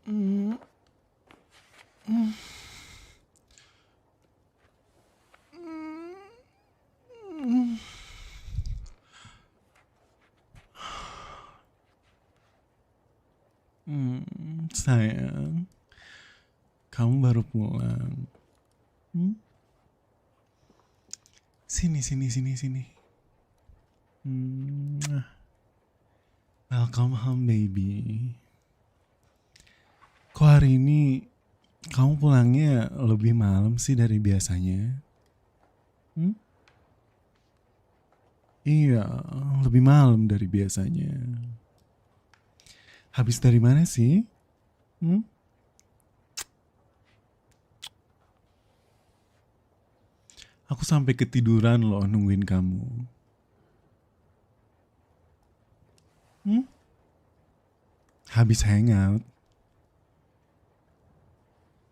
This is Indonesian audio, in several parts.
Mm, mm, mm. Sayang, kamu baru pulang. Hmm? Sini, sini, sini, sini. Hmm. Welcome home, baby. Kok hari ini kamu pulangnya lebih malam sih dari biasanya? Hmm? Iya, lebih malam dari biasanya. Habis dari mana sih? Hmm? Aku sampai ketiduran loh nungguin kamu. Hmm? Habis hangout.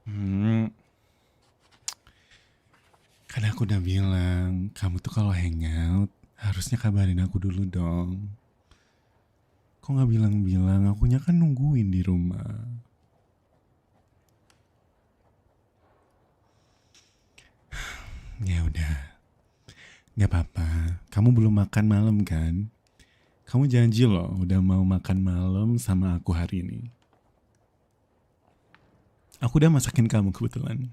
Hmm. Kan aku udah bilang, kamu tuh kalau hangout harusnya kabarin aku dulu dong. Kok nggak bilang-bilang? Akunya kan nungguin di rumah. Ya udah, nggak apa-apa. Kamu belum makan malam kan? Kamu janji loh udah mau makan malam sama aku hari ini. Aku udah masakin kamu kebetulan.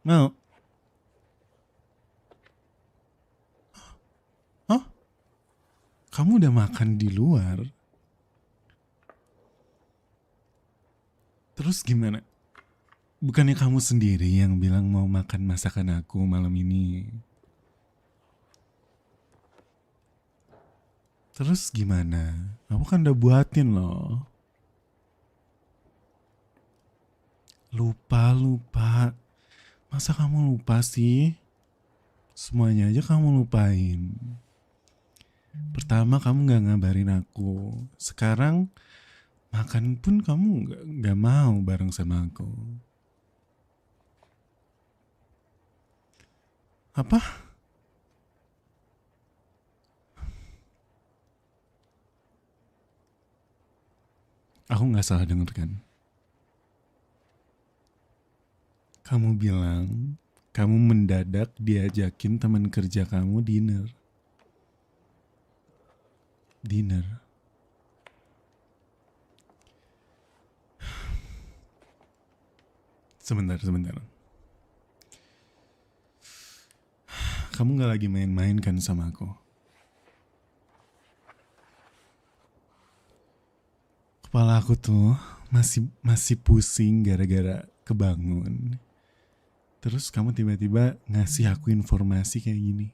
Mau? Oh, kamu udah makan di luar? Terus gimana? Bukannya kamu sendiri yang bilang mau makan masakan aku malam ini? Terus gimana? Aku kan udah buatin loh. Lupa, lupa. Masa kamu lupa sih? Semuanya aja kamu lupain. Pertama kamu gak ngabarin aku. Sekarang makan pun kamu gak mau bareng sama aku. Apa? Aku gak salah denger kan? Kamu bilang kamu mendadak diajakin teman kerja kamu dinner. Dinner. Sebentar, sebentar. Kamu gak lagi main-main kan sama aku? Kepala aku tuh masih pusing gara-gara kebangun. Terus kamu tiba-tiba ngasih aku informasi kayak gini.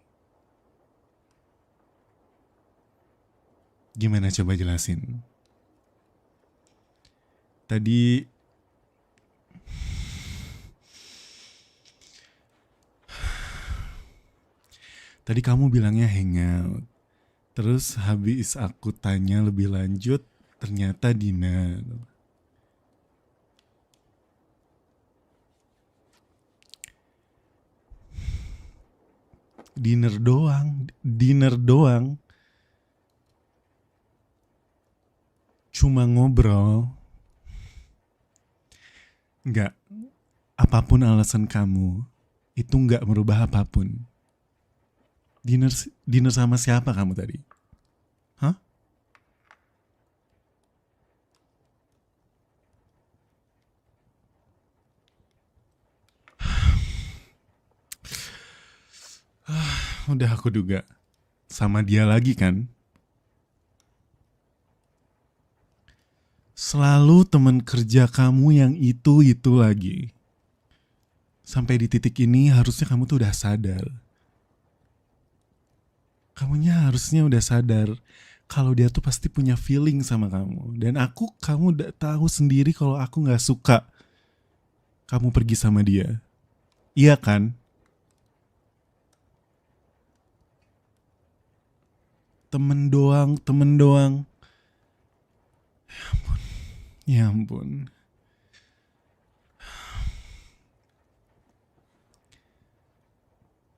Gimana coba jelasin? Tadi Tadi kamu bilangnya hangout. Terus habis aku tanya lebih lanjut, ternyata dinner. Dinner doang, dinner doang. Cuma ngobrol. Enggak, apapun alasan kamu, itu enggak merubah apapun. Dinner dinner sama siapa kamu tadi? Hah? Udah aku duga. Sama dia lagi kan? Selalu teman kerja kamu yang itu lagi. Sampai di titik ini harusnya kamu tuh udah sadar. Kamunya harusnya udah sadar kalau dia tuh pasti punya feeling sama kamu. Dan kamu udah tahu sendiri kalau aku nggak suka kamu pergi sama dia. Iya kan? Temen doang, temen doang. Ya ampun.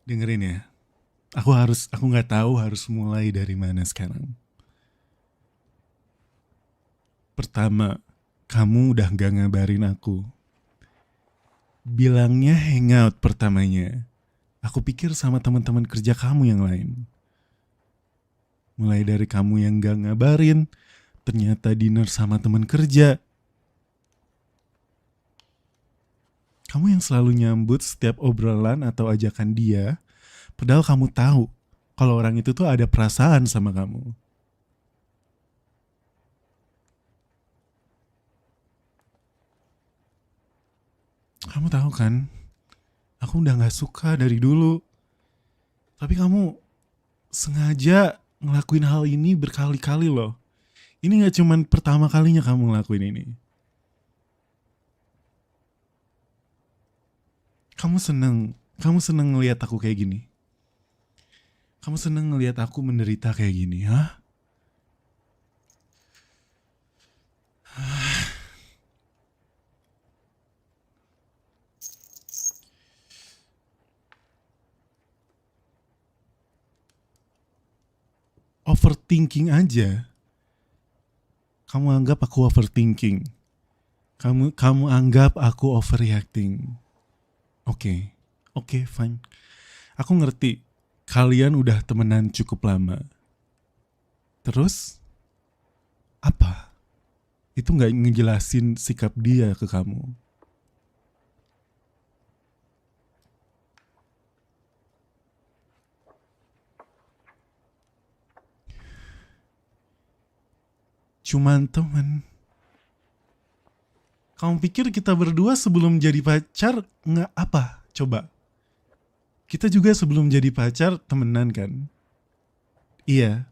Dengerin ya. Aku nggak tahu harus mulai dari mana sekarang. Pertama, Kamu udah gak ngabarin aku. Bilangnya hangout pertamanya. Aku pikir sama teman-teman kerja kamu yang lain. Mulai dari kamu yang gak ngabarin, ternyata dinner sama teman kerja. Kamu yang selalu nyambut setiap obrolan atau ajakan dia, padahal kamu tahu kalau orang itu tuh ada perasaan sama kamu. Kamu tahu kan, aku udah gak suka dari dulu. Tapi kamu sengaja ngelakuin hal ini berkali-kali loh. Ini gak cuman pertama kalinya kamu ngelakuin ini. Kamu seneng ngelihat aku kayak gini. Kamu seneng ngelihat aku menderita kayak gini, hah? Overthinking aja. Kamu anggap aku overthinking. Kamu anggap aku overreacting. Oke, fine. Aku ngerti. Kalian udah temenan cukup lama. Terus apa? Itu nggak ngejelasin sikap dia ke kamu. Cuman temen. Kamu pikir kita berdua sebelum jadi pacar nggak apa? Coba. Kita juga sebelum jadi pacar temenan kan? Iya.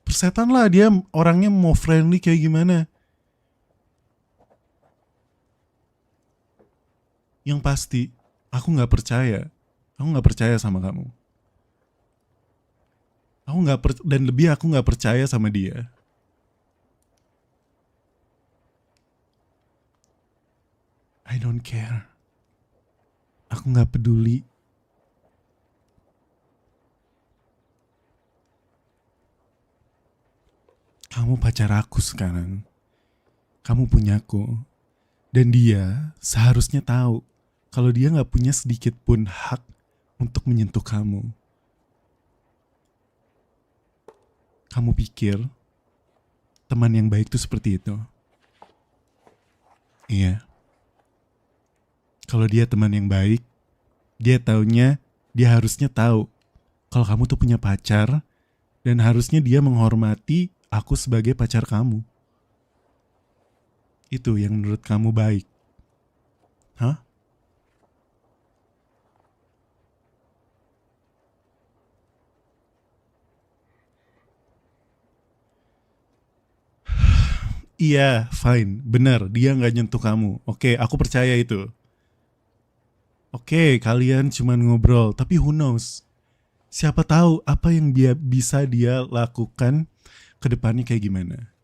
Persetan lah dia orangnya mau friendly kayak gimana. Yang pasti, aku nggak percaya. Aku nggak percaya sama kamu. Dan lebih aku nggak percaya sama dia. I don't care. Aku nggak peduli. Kamu pacar aku sekarang. Kamu punyaku. Dan dia seharusnya tahu kalau dia nggak punya sedikit pun hak untuk menyentuh kamu. Kamu pikir teman yang baik tuh seperti itu? Iya. Kalau dia teman yang baik, dia harusnya tahu kalau kamu tuh punya pacar dan harusnya dia menghormati aku sebagai pacar kamu. Itu yang menurut kamu baik. Hah? Iya, fine, benar, dia nggak nyentuh kamu. Oke, aku percaya itu. Oke, kalian cuma ngobrol, tapi who knows? Siapa tahu apa yang bisa dia lakukan ke depannya kayak gimana.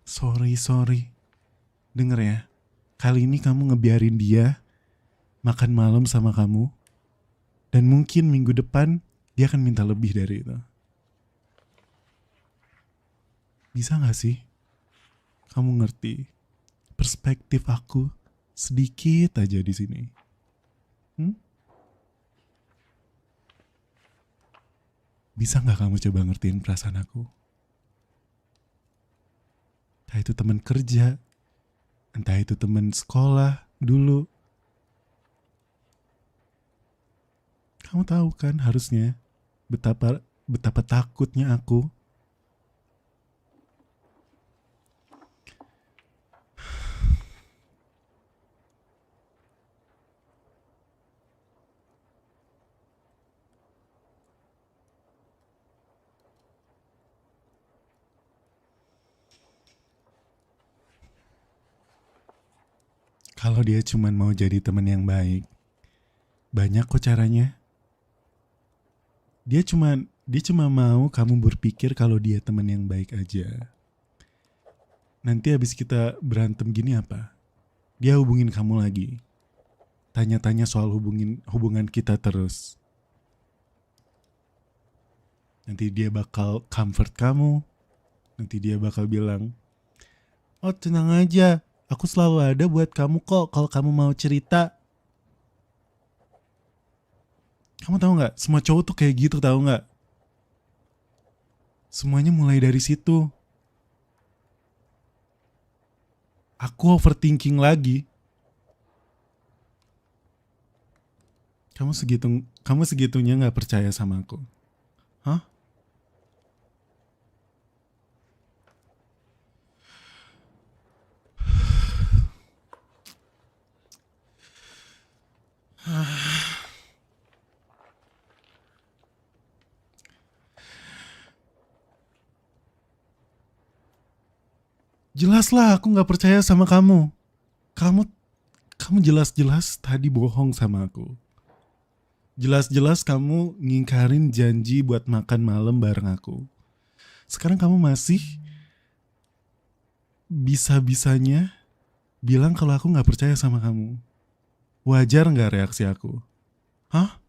Sorry. Dengar ya, kali ini kamu ngebiarin dia makan malam sama kamu, dan mungkin minggu depan dia akan minta lebih dari itu. Bisa gak sih? Kamu ngerti perspektif aku sedikit aja di sini. Bisa gak kamu coba ngertiin perasaan aku? Entah itu teman kerja, entah itu teman sekolah dulu. Kamu tahu kan harusnya betapa takutnya aku. Kalau dia cuma mau jadi teman yang baik, banyak kok caranya. Dia cuma mau kamu berpikir kalau dia teman yang baik aja. Nanti habis kita berantem gini apa? Dia hubungin kamu lagi. Tanya-tanya soal hubungan kita terus. Nanti dia bakal comfort kamu. Nanti dia bakal bilang, oh tenang aja, aku selalu ada buat kamu kok kalau kamu mau cerita. Kamu tahu nggak? Semua cowok tuh kayak gitu, tahu nggak? Semuanya mulai dari situ. Aku overthinking lagi. Kamu segitunya nggak percaya sama aku. Hah? Jelaslah aku nggak percaya sama kamu. Kamu kamu jelas-jelas tadi bohong sama aku. Jelas-jelas kamu ngingkarin janji buat makan malam bareng aku. Sekarang kamu masih bisa-bisanya bilang kalau aku nggak percaya sama kamu. Wajar nggak reaksi aku? Hah?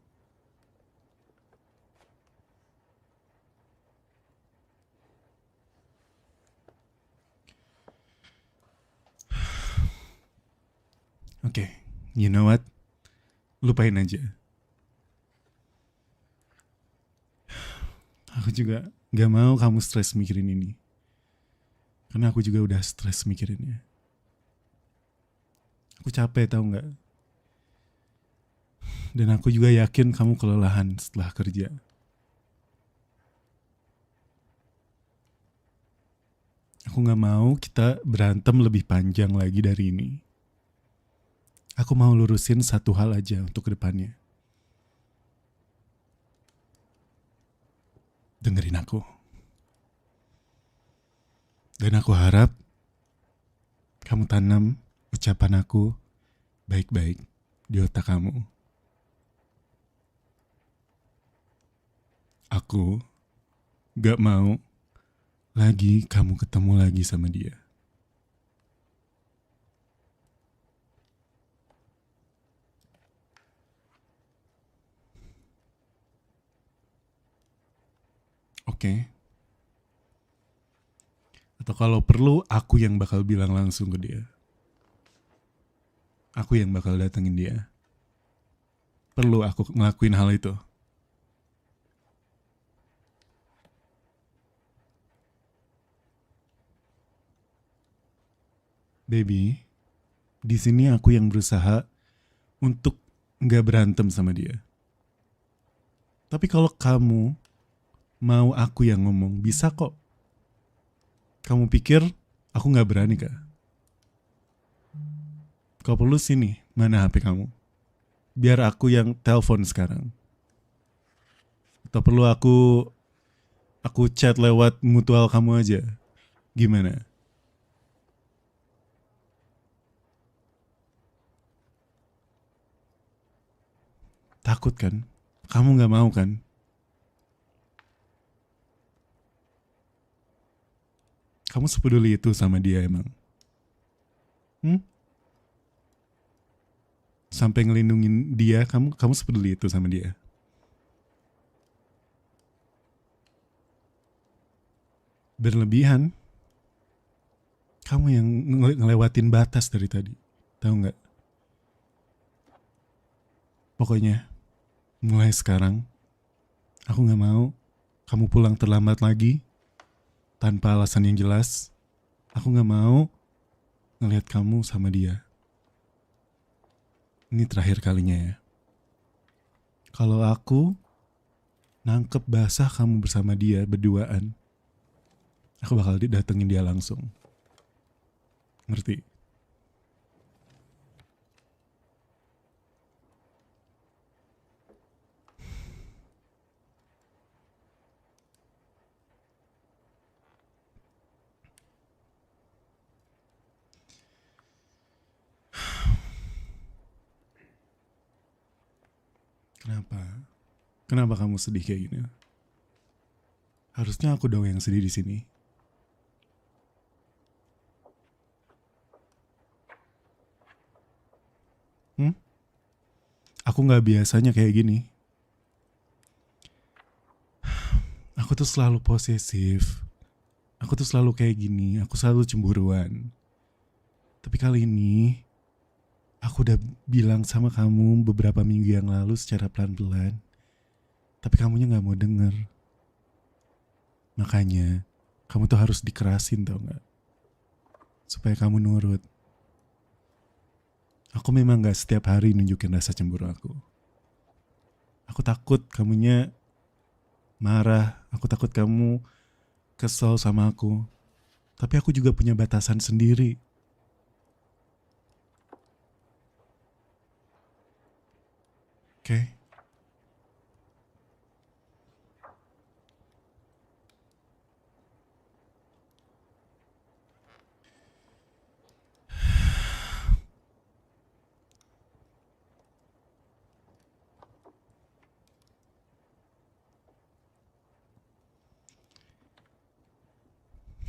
Oke, you know what? Lupain aja. Aku juga gak mau kamu stres mikirin ini. Karena aku juga udah stres mikirinnya. Aku capek tau gak? Dan aku juga yakin kamu kelelahan setelah kerja. Aku gak mau kita berantem lebih panjang lagi dari ini. Aku mau lurusin satu hal aja untuk kedepannya. Dengerin aku. Dan aku harap kamu tanam ucapan aku baik-baik di otak kamu. Aku gak mau lagi kamu ketemu lagi sama dia. Oke? Atau kalau perlu aku yang bakal bilang langsung ke dia. Aku yang bakal datengin dia. Perlu aku ngelakuin hal itu. Baby, di sini aku yang berusaha untuk nggak berantem sama dia. Tapi kalau kamu mau aku yang ngomong, bisa kok. Kamu pikir aku nggak berani kah? Kalau perlu sini, mana HP kamu? Biar aku yang telepon sekarang. Atau perlu aku chat lewat mutual kamu aja. Gimana? Takut kan? Kamu gak mau kan? Kamu sepeduli itu sama dia emang? Sampai ngelindungin dia, kamu sepeduli itu sama dia? Berlebihan. Kamu yang ngelewatin batas dari tadi. Tahu nggak? Pokoknya, mulai sekarang, aku nggak mau kamu pulang terlambat lagi tanpa alasan yang jelas. Aku nggak mau ngelihat kamu sama dia. Ini terakhir kalinya ya. Kalau aku nangkep basah kamu bersama dia berduaan, aku bakal datengin dia langsung. Ngerti? Kenapa? Kenapa kamu sedih kayak gini? Harusnya aku dong yang sedih di sini. Aku nggak biasanya kayak gini. Aku Aku tuh selalu posesif. Aku tuh selalu kayak gini. Aku selalu cemburuan. Tapi kali ini, aku udah bilang sama kamu beberapa minggu yang lalu secara pelan-pelan. Tapi kamunya gak mau denger. Makanya, kamu tuh harus dikerasin tau gak? Supaya kamu nurut. Aku memang gak setiap hari nunjukin rasa cemburu aku. Aku takut kamunya marah. Aku takut kamu kesel sama aku. Tapi aku juga punya batasan sendiri. Oke?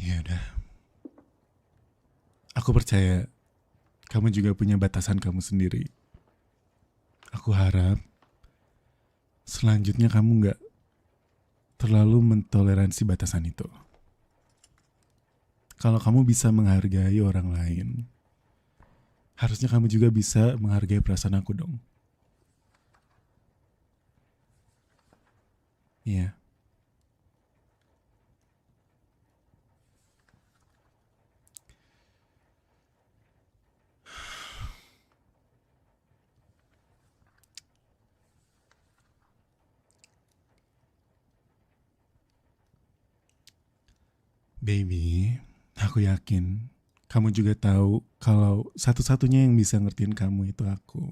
Ya udah. Aku percaya kamu juga punya batasan kamu sendiri. Aku harap selanjutnya kamu gak terlalu mentoleransi batasan itu. Kalau kamu bisa menghargai orang lain, harusnya kamu juga bisa menghargai perasaan aku dong. Iya. Baby, aku yakin kamu juga tahu kalau satu-satunya yang bisa ngertiin kamu itu aku.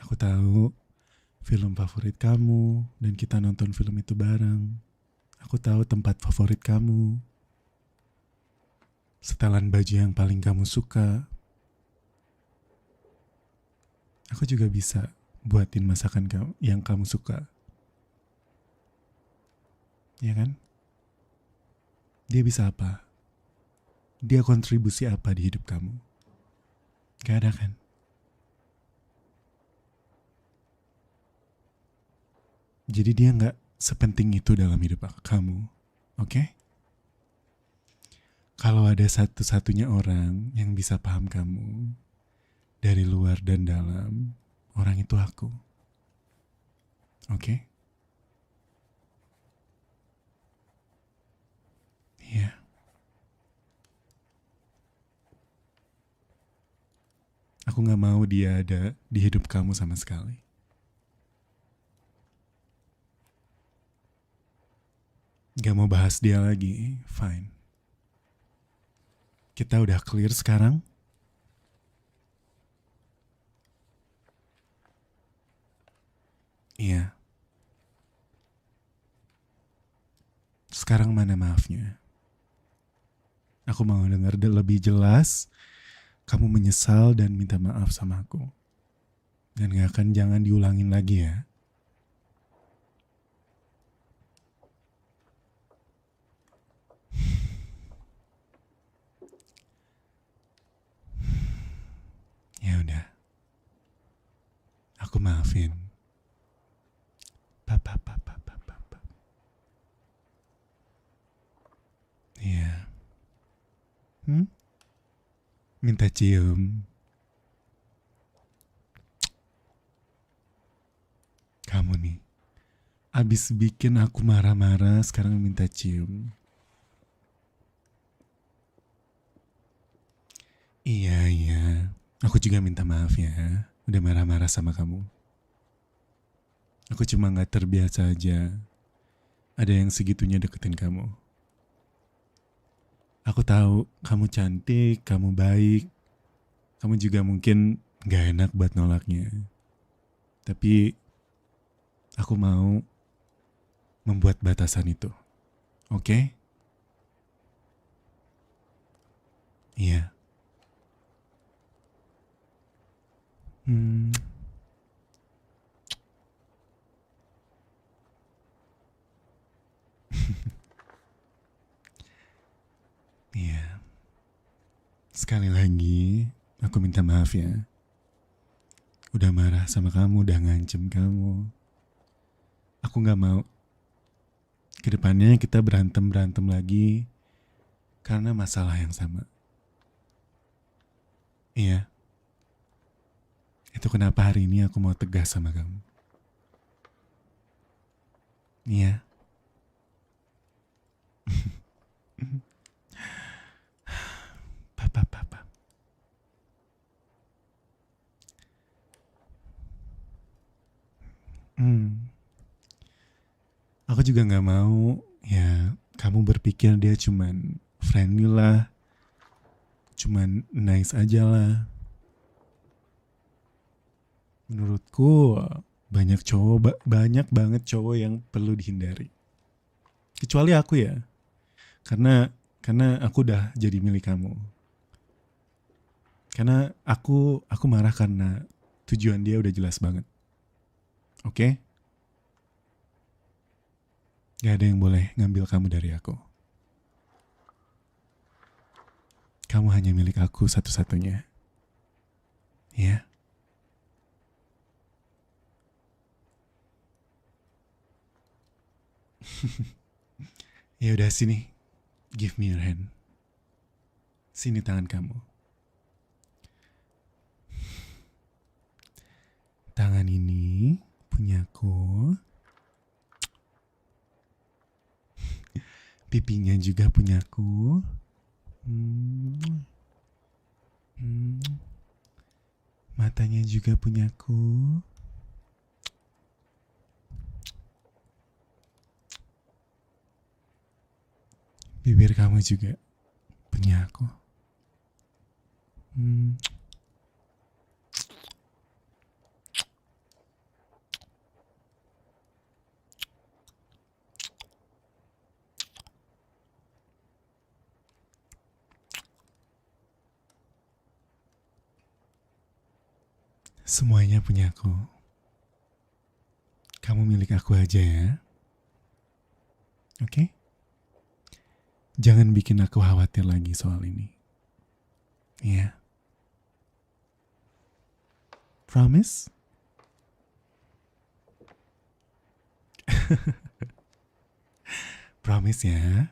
Aku tahu film favorit kamu dan kita nonton film itu bareng. Aku tahu tempat favorit kamu, setelan baju yang paling kamu suka. Aku juga bisa buatin masakan kamu yang kamu suka. Ya kan? Dia bisa apa? Dia kontribusi apa di hidup kamu? Gak ada kan? Jadi dia gak sepenting itu dalam hidup kamu. Oke? Kalau ada satu-satunya orang yang bisa paham kamu dari luar dan dalam, orang itu aku. Oke? Iya. Aku gak mau dia ada di hidup kamu sama sekali. Gak mau bahas dia lagi, fine. Kita udah clear sekarang? Iya. Sekarang mana maafnya? Aku mau dengar lebih jelas. Kamu menyesal dan minta maaf sama aku. Dan jangan diulangin lagi ya. Ya udah. Aku maafin. Papa. Iya. Minta cium. Kamu nih, abis bikin aku marah-marah, sekarang minta cium. Iya. Aku juga minta maaf ya, udah marah-marah sama kamu. Aku cuma gak terbiasa aja. Ada yang segitunya deketin kamu. Aku tahu kamu cantik, kamu baik. Kamu juga mungkin gak enak buat nolaknya. Tapi aku mau membuat batasan itu. Oke? Iya. Iya. Sekali lagi, aku minta maaf ya. Udah marah sama kamu, udah ngancem kamu. Aku gak mau Kedepannya kita berantem lagi karena masalah yang sama. Iya, itu kenapa hari ini aku mau tegas sama kamu. Iya. Papa. Aku juga nggak mau ya kamu berpikir dia cuman friendly lah, cuman nice aja lah. Menurutku banyak banget cowok yang perlu dihindari. Kecuali aku ya, karena aku udah jadi milik kamu. Karena aku marah karena tujuan dia udah jelas banget. Oke? Gak ada yang boleh ngambil kamu dari aku. Kamu hanya milik aku satu-satunya. Ya? Ya udah sini. Give me your hand. Sini tangan kamu. Tangan ini punyaku. Pipinya juga punyaku. Matanya juga punyaku. Bibir kamu juga punya aku. Semuanya punya aku. Kamu milik aku aja ya. Oke? Jangan bikin aku khawatir lagi soal ini. Iya. Promise? Promise ya.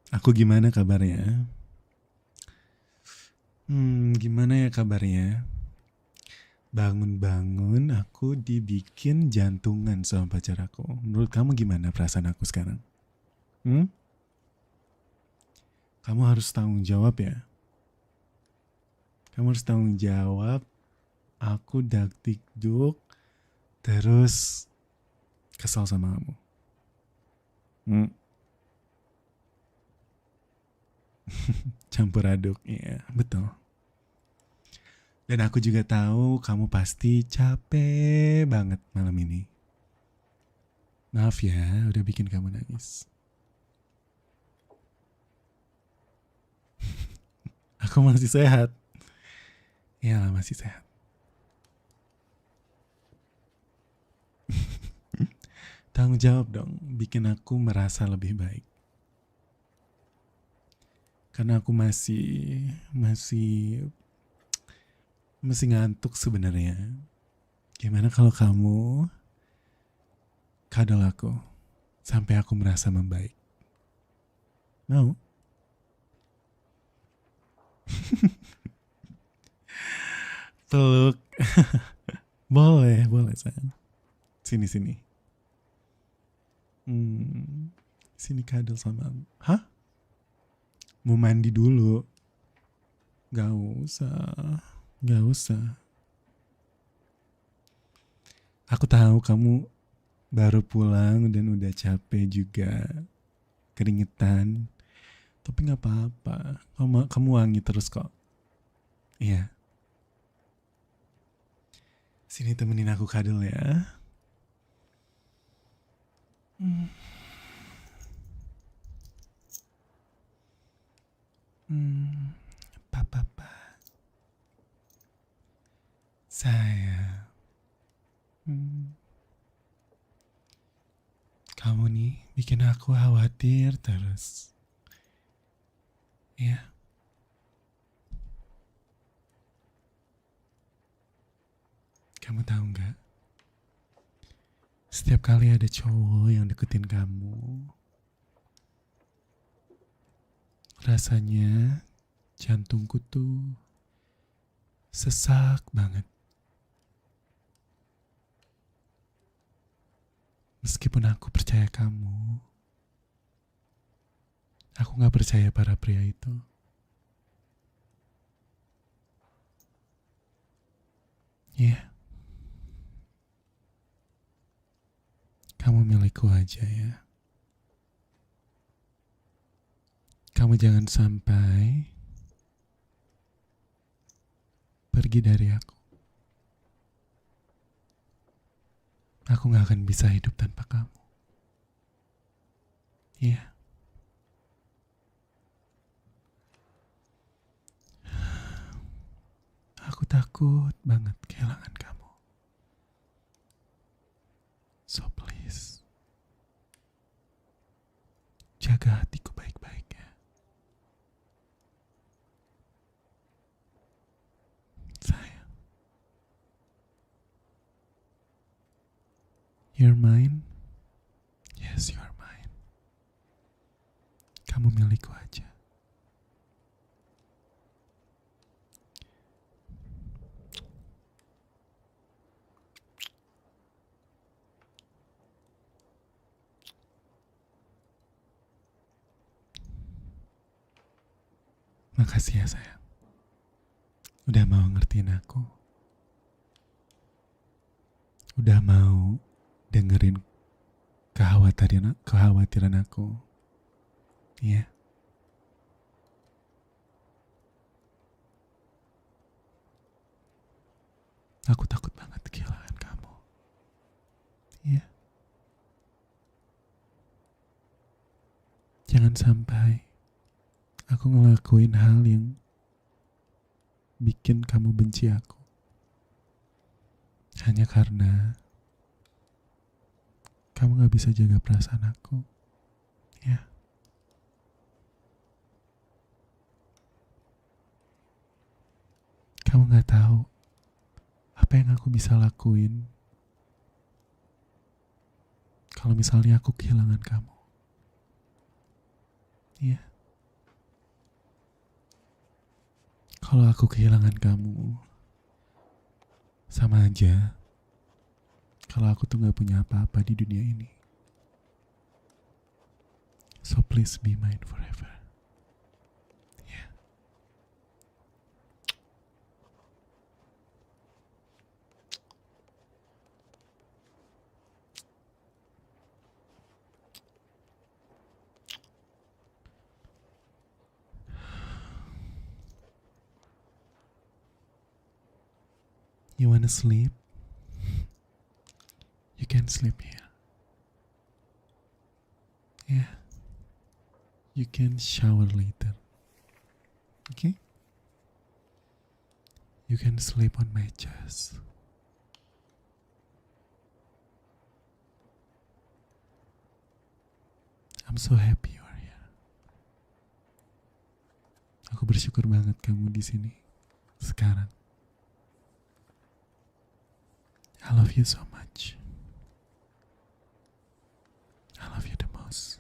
Aku gimana kabarnya? Gimana ya kabarnya? Bangun-bangun aku dibikin jantungan sama pacar aku. Menurut kamu gimana perasaan aku sekarang? Kamu harus tanggung jawab ya. Kamu harus tanggung jawab. Aku dak-dikduk terus kesal sama kamu. Campur aduk, iya betul. Dan aku juga tahu kamu pasti capek banget malam ini. Maaf ya, udah bikin kamu nangis. Aku masih sehat. Iyalah masih sehat. Tanggung jawab dong, bikin aku merasa lebih baik. Karena aku masih ngantuk sebenarnya. Gimana kalau kamu kadal aku sampai aku merasa membaik? Mau? Peluk. boleh sayang. Sini. Sini kadal sama aku. Hah? Mau mandi dulu? Gak usah. Aku tahu kamu baru pulang dan udah capek juga, keringetan. Tapi gak apa-apa, kamu wangi terus kok. Iya. Sini temenin aku kadal ya. Papa. Sayang. Kamu nih bikin aku khawatir terus. Ya, kamu tahu nggak? Setiap kali ada cowok yang deketin kamu, rasanya jantungku tuh sesak banget. Meskipun aku percaya kamu, aku gak percaya para pria itu. Ya, kamu milikku aja ya. Kamu jangan sampai pergi dari aku. Aku gak akan bisa hidup tanpa kamu. Ya, aku takut banget kehilangan kamu. So please, jaga hatiku baik-baik ya. Sayang, you're mine. Yes, you're mine. Kamu milikku aja. Makasih ya sayang. Udah mau ngertiin aku. Udah mau dengerin kekhawatiran aku. Iya. Aku takut banget kehilangan kamu. Iya. Jangan sampai aku ngelakuin hal yang bikin kamu benci aku. Hanya karena kamu gak bisa jaga perasaan aku. Ya. Kamu gak tahu apa yang aku bisa lakuin kalau misalnya aku kehilangan kamu. Iya. Kalau aku kehilangan kamu, sama aja kalau aku tuh gak punya apa-apa di dunia ini. So please be mine forever. Yeah. You wanna sleep? You can sleep here. Yeah. You can shower later. Okay? You can sleep on my chest. I'm so happy you are here. Aku bersyukur banget kamu di sini sekarang. I love you so much. I love you the most.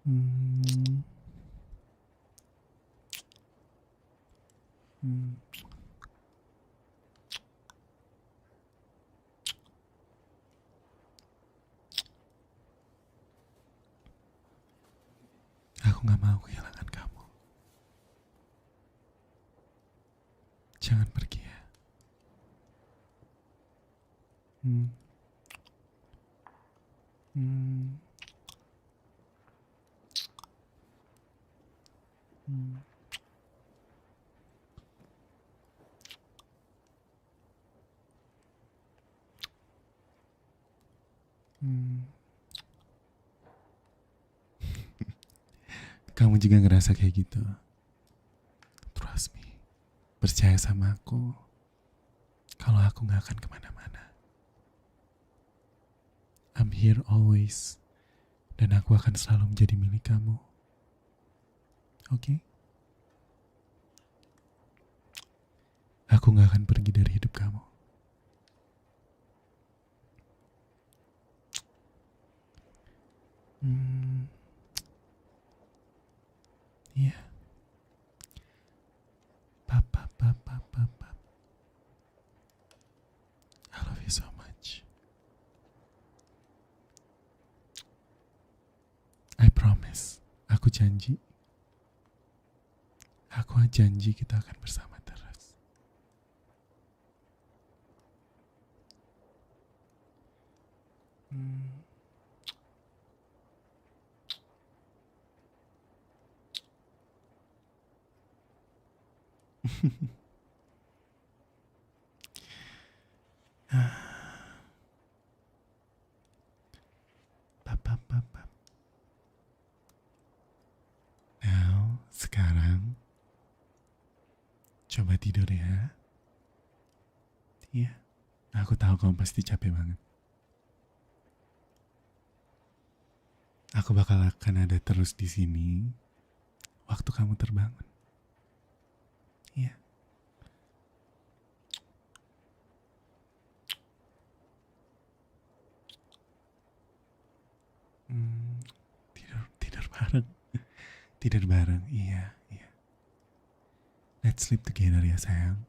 Mm. Mm. Aku gak mau kehilangan kamu. Jangan pergi ya. Mm. Mm. Mm. Mm. Kamu juga ngerasa kayak gitu. Trust me. Percaya sama aku, kalau aku gak akan kemana-mana. I'm here always, dan aku akan selalu menjadi milik kamu. Oke? Aku gak akan pergi dari hidup kamu. Iya. Papa. I love you so much. I promise. Aku janji. Aku janji kita akan bersama terus. Papa. Now, sekarang coba tidur ya. Iya. Aku tahu kamu pasti capek banget. Aku bakal akan ada terus di sini waktu kamu terbangun. Iya. Tidur bareng. Tidur bareng. Iya. Let's sleep together ya sayang.